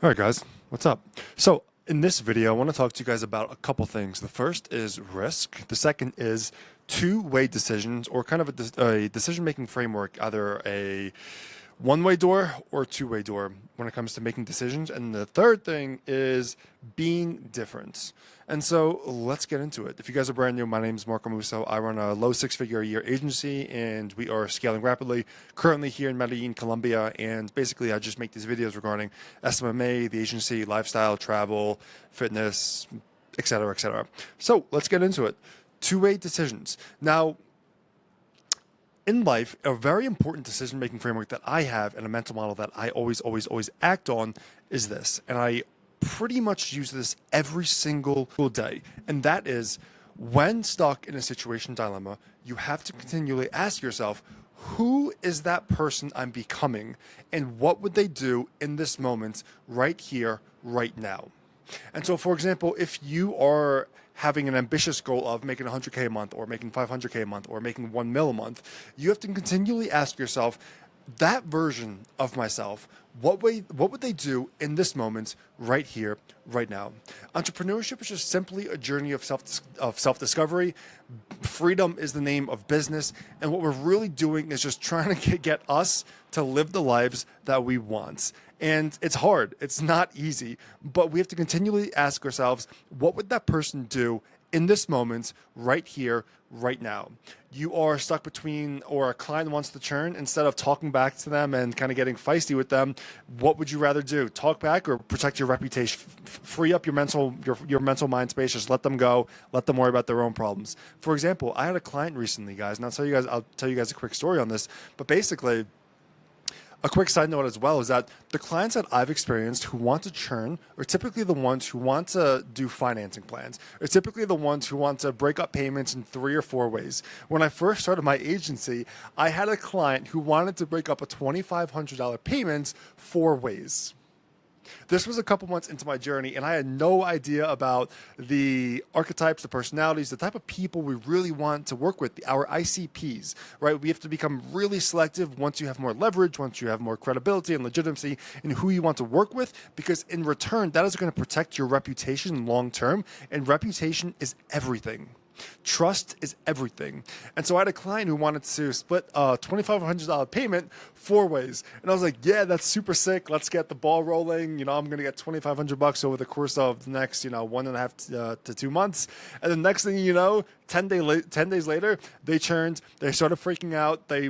All right, guys, what's up? So, in this video, I want to talk to you guys about a couple things. The first is risk. The second is two-way decisions, or kind of a decision-making framework, either a one-way door or two-way door when it comes to making decisions. And the third thing is being different. And so let's get into it. If you guys are brand new, my name is Marco Musso. I run a low six-figure a year agency, and we are scaling rapidly. Currently here in Medellin, Colombia, and basically I just make these videos regarding SMMA, the agency, lifestyle, travel, fitness, etc., etc. So let's get into it. Two-way decisions. Now, in life, a very important decision-making framework that I have and a mental model that I always act on is this. And I pretty much use this every single day. And that is, when stuck in a situation dilemma, you have to continually ask yourself, who is that person I'm becoming? And what would they do in this moment, right here, right now? And so, for example, if you are having an ambitious goal of making 100K a month or making 500K a month or making 1 mil a month, you have to continually ask yourself, that version of myself, what would they do in this moment, right here, right now? Entrepreneurship is just simply a journey of self-discovery. Freedom is the name of business, and what we're really doing is just trying to get us to live the lives that we want. And it's hard. It's not easy, but we have to continually ask ourselves, what would that person do in this moment, right here, right now? You are stuck between, or a client wants to churn, instead of talking back to them and kind of getting feisty with them, what would you rather do? Talk back or protect your reputation? Free up your mental mind space. Just let them go. Let them worry about their own problems. For example, I had a client recently, guys, and I'll tell you guys a quick story on this, but basically, a quick side note as well is that the clients that I've experienced who want to churn are typically the ones who want to do financing plans, or typically the ones who want to break up payments in 3 or 4 ways. When I first started my agency, I had a client who wanted to break up a $2,500 payment 4 ways. This was a couple months into my journey, and I had no idea about the archetypes, the personalities, the type of people we really want to work with, our ICPs, right? We have to become really selective once you have more leverage, once you have more credibility and legitimacy in who you want to work with, because in return, that is going to protect your reputation long term, and reputation is everything. Trust is everything. And so I had a client who wanted to split a $2,500 payment 4 ways. And I was like, yeah, that's super sick. Let's get the ball rolling. I'm going to get $2,500 over the course of the next, 1.5 to 2 months. And the next thing you know, 10 days later, they churned. They started freaking out. They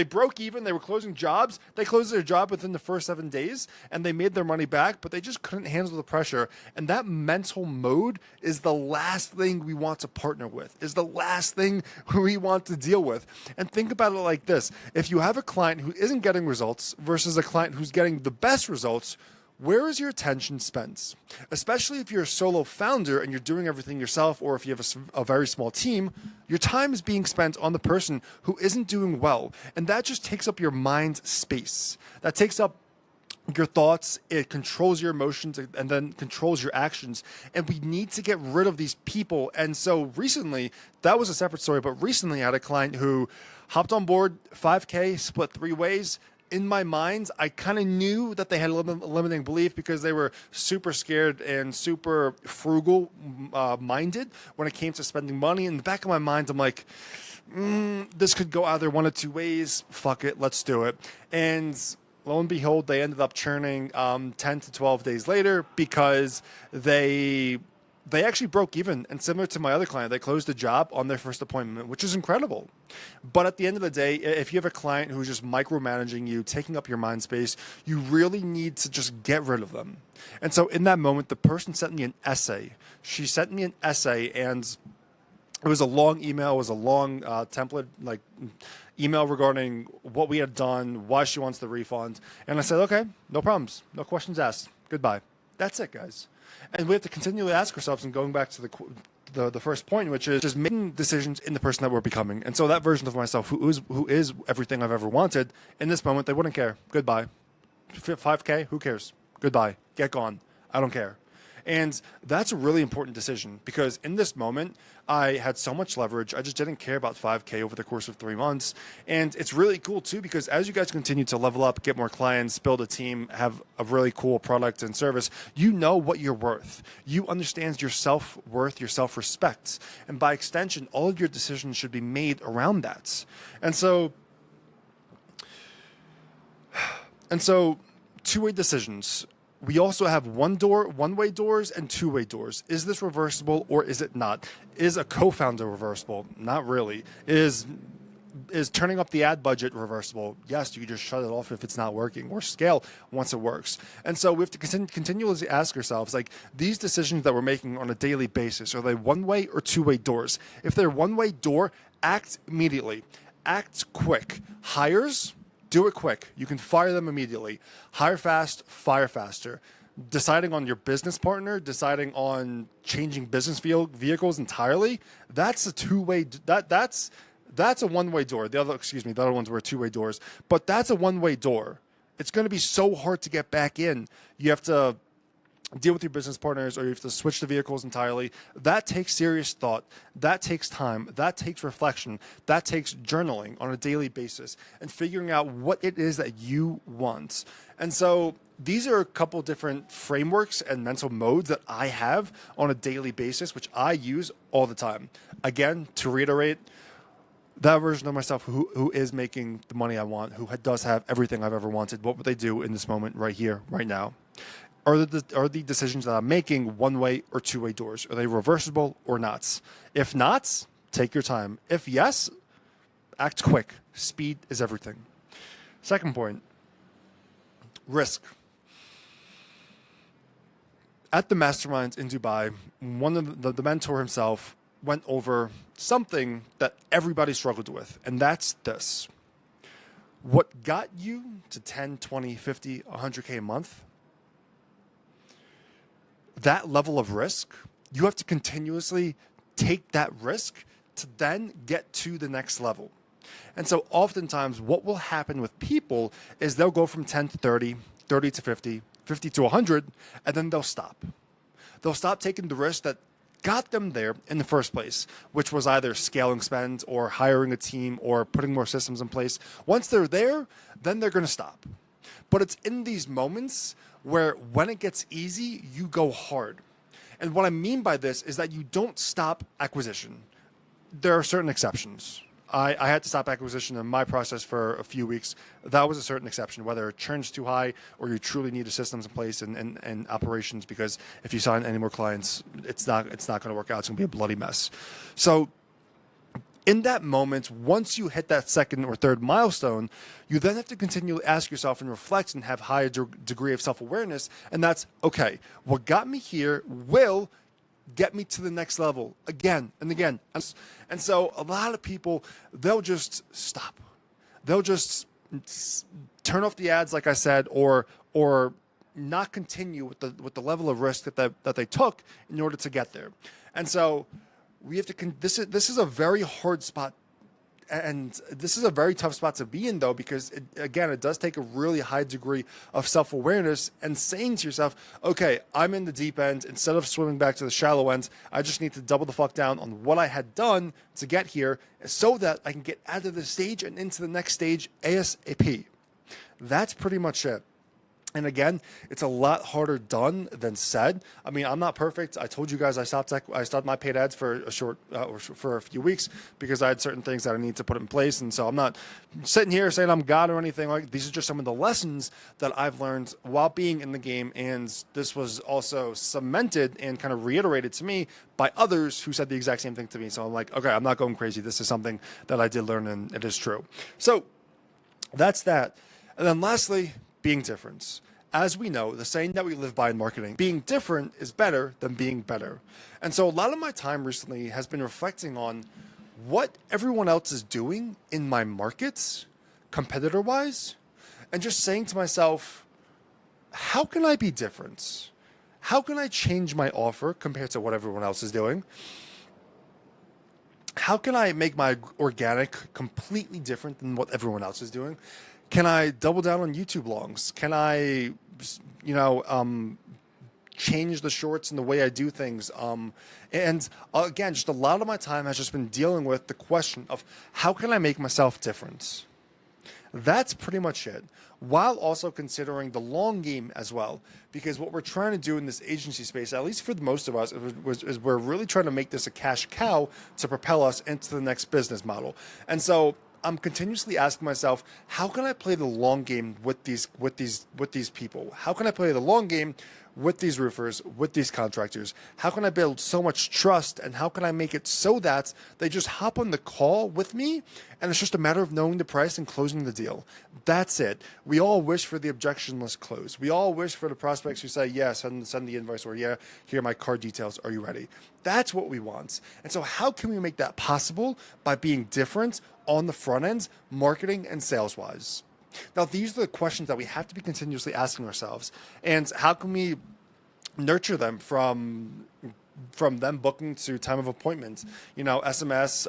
broke even. They were closing jobs. They closed their job within the first 7 days, and they made their money back, but they just couldn't handle the pressure. And that mental mode is the last thing we want to partner with, is the last thing we want to deal with. And think about it like this. If you have a client who isn't getting results versus a client who's getting the best results, where is your attention spent? Especially if you're a solo founder and you're doing everything yourself, or if you have a very small team, your time is being spent on the person who isn't doing well. And that just takes up your mind space. That takes up your thoughts, it controls your emotions, and then controls your actions. And we need to get rid of these people. And so recently, that was a separate story, but recently I had a client who hopped on board, 5K, split 3 ways. In my mind, I kind of knew that they had a limiting belief because they were super scared and super frugal minded when it came to spending money. In the back of my mind, I'm like, this could go either 1 of 2 ways. Fuck it, let's do it. And lo and behold, they ended up churning 10 to 12 days later because they actually broke even. And similar to my other client, they closed the job on their first appointment, which is incredible. But at the end of the day, if you have a client who's just micromanaging you, taking up your mind space, you really need to just get rid of them. And so in that moment, the person sent me an essay. She sent me an essay, and it was a long email. It was a long template, like email regarding what we had done, why she wants the refund. And I said, okay, no problems. No questions asked. Goodbye. That's it, guys. And we have to continually ask ourselves, and going back to the first point, which is just making decisions in the person that we're becoming. And so that version of myself who is everything I've ever wanted, in this moment, they wouldn't care. Goodbye. 5K, who cares? Goodbye. Get gone. I don't care. And that's a really important decision because in this moment, I had so much leverage. I just didn't care about 5K over the course of 3 months. And it's really cool too, because as you guys continue to level up, get more clients, build a team, have a really cool product and service, you know what you're worth. You understand your self-worth, your self-respect. And by extension, all of your decisions should be made around that. And so two-way decisions. We also have one-way doors, and two-way doors. Is this reversible or is it not? Is a co-founder reversible? Not really. Is turning up the ad budget reversible? Yes, you can just shut it off if it's not working, or scale once it works. And so we have to continuously ask ourselves, like, these decisions that we're making on a daily basis, are they one-way or two-way doors? If they're one-way door, act immediately. Act quick. Hires, do it quick. You can fire them immediately. Hire fast, fire faster. Deciding on your business partner, deciding on changing business vehicles entirely, that's a two-way. That's a one-way door. The other ones were two-way doors, but that's a one-way door. It's going to be so hard to get back in. You have to deal with your business partners, or you have to switch the vehicles entirely. That takes serious thought. That takes time. That takes reflection. That takes journaling on a daily basis and figuring out what it is that you want. And so these are a couple different frameworks and mental modes that I have on a daily basis, which I use all the time. Again, to reiterate, that version of myself who is making the money I want, who does have everything I've ever wanted, what would they do in this moment right here, right now? Are the decisions that I'm making one-way or two-way doors? Are they reversible or not? If not, take your time. If yes, act quick. Speed is everything. Second point, risk. At the mastermind in Dubai, one of the mentor himself went over something that everybody struggled with, and that's this. What got you to 10, 20, 50, 100K a month, that level of risk, you have to continuously take that risk to then get to the next level. And so oftentimes what will happen with people is they'll go from 10 to 30, 30 to 50, 50 to 100, and then they'll stop. They'll stop taking the risk that got them there in the first place, which was either scaling spend or hiring a team or putting more systems in place. Once they're there, then they're going to stop. But it's in these moments where when it gets easy, you go hard. And what I mean by this is that you don't stop acquisition. There are certain exceptions. I had to stop acquisition in my process for a few weeks. That was a certain exception, whether churn's too high or you truly need the systems in place and operations, because if you sign any more clients, it's not going to work out. It's going to be a bloody mess. So in that moment, once you hit that second or third milestone, you then have to continually ask yourself and reflect and have higher degree of self-awareness. And that's, okay, what got me here will get me to the next level again and again. And so a lot of people, they'll just stop. They'll just turn off the ads, like I said, or not continue with the level of risk that they took in order to get there. And so we have to. This is a very hard spot, and this is a very tough spot to be in, though, because it does take a really high degree of self-awareness and saying to yourself, okay, I'm in the deep end. Instead of swimming back to the shallow end, I just need to double the fuck down on what I had done to get here so that I can get out of this stage and into the next stage ASAP. That's pretty much it. And again, it's a lot harder done than said. I mean, I'm not perfect. I told you guys I stopped my paid ads for a few weeks because I had certain things that I need to put in place. And so I'm not sitting here saying I'm God or anything like. These are just some of the lessons that I've learned while being in the game. And this was also cemented and kind of reiterated to me by others who said the exact same thing to me. So I'm like, okay, I'm not going crazy. This is something that I did learn, and it is true. So that's that. And then lastly, being different. As we know, the saying that we live by in marketing, being different is better than being better. And so a lot of my time recently has been reflecting on what everyone else is doing in my markets, competitor-wise, and just saying to myself, how can I be different? How can I change my offer compared to what everyone else is doing? How can I make my organic completely different than what everyone else is doing? Can I double down on YouTube longs? Can I, change the shorts and the way I do things. And again, just a lot of my time has just been dealing with the question of how can I make myself different? That's pretty much it, while also considering the long game as well. Because what we're trying to do in this agency space, at least for the most of us, is we're really trying to make this a cash cow to propel us into the next business model. And so I'm continuously asking myself, how can I play the long game with these people? How can I play the long game with these roofers, with these contractors? How can I build so much trust, and how can I make it so that they just hop on the call with me and it's just a matter of knowing the price and closing the deal? That's it. We all wish for the objectionless close. We all wish for the prospects who say, yes, send the invoice, or yeah, here are my card details. Are you ready? That's what we want. And so how can we make that possible? By being different on the front end, marketing and sales wise. Now, these are the questions that we have to be continuously asking ourselves. And how can we nurture them from them booking to time of appointment? SMS,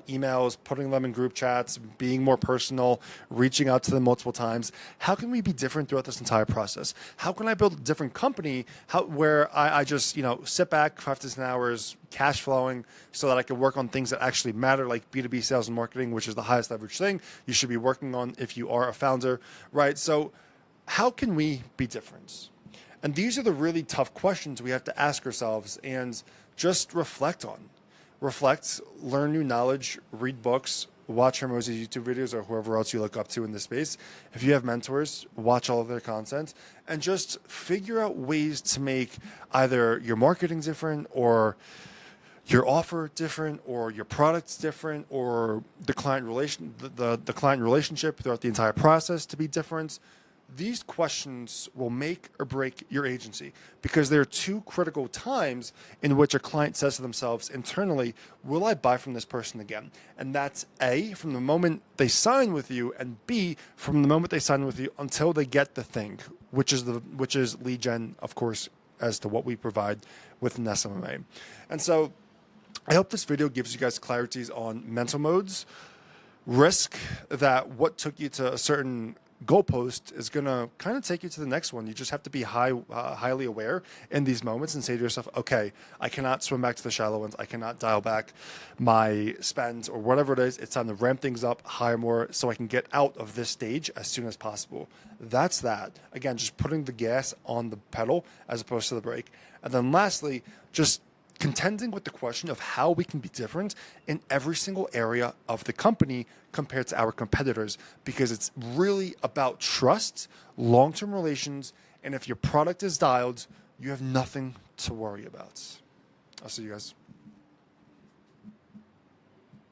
emails, putting them in group chats, being more personal, reaching out to them multiple times. How can we be different throughout this entire process? How can I build a different company where I just sit back 5 to 10 hours, cash flowing, so that I can work on things that actually matter, like B2B sales and marketing, which is the highest leverage thing you should be working on if you are a founder, right? So how can we be different? And these are the really tough questions we have to ask ourselves and just reflect on. Reflect, learn new knowledge, read books, watch Hermose's YouTube videos or whoever else you look up to in this space. If you have mentors, watch all of their content and just figure out ways to make either your marketing different, or your offer different, or your products different, or the client relationship throughout the entire process to be different. These questions will make or break your agency, because there are two critical times in which a client says to themselves internally, will I buy from this person again? And that's A, from the moment they sign with you, and B, from the moment they sign with you until they get the thing, which is lead gen, of course, as to what we provide with an SMMA. And so I hope this video gives you guys clarities on mental modes, risk, that what took you to a certain goalpost is going to kind of take you to the next one. You just have to be highly aware in these moments and say to yourself, okay, I cannot swim back to the shallow ones. I cannot dial back my spend or whatever it is. It's time to ramp things up, hire more, so I can get out of this stage as soon as possible. That's that. Again, just putting the gas on the pedal as opposed to the brake. And then lastly, just contending with the question of how we can be different in every single area of the company compared to our competitors, because it's really about trust, long-term relations, and if your product is dialed, you have nothing to worry about. I'll see you guys.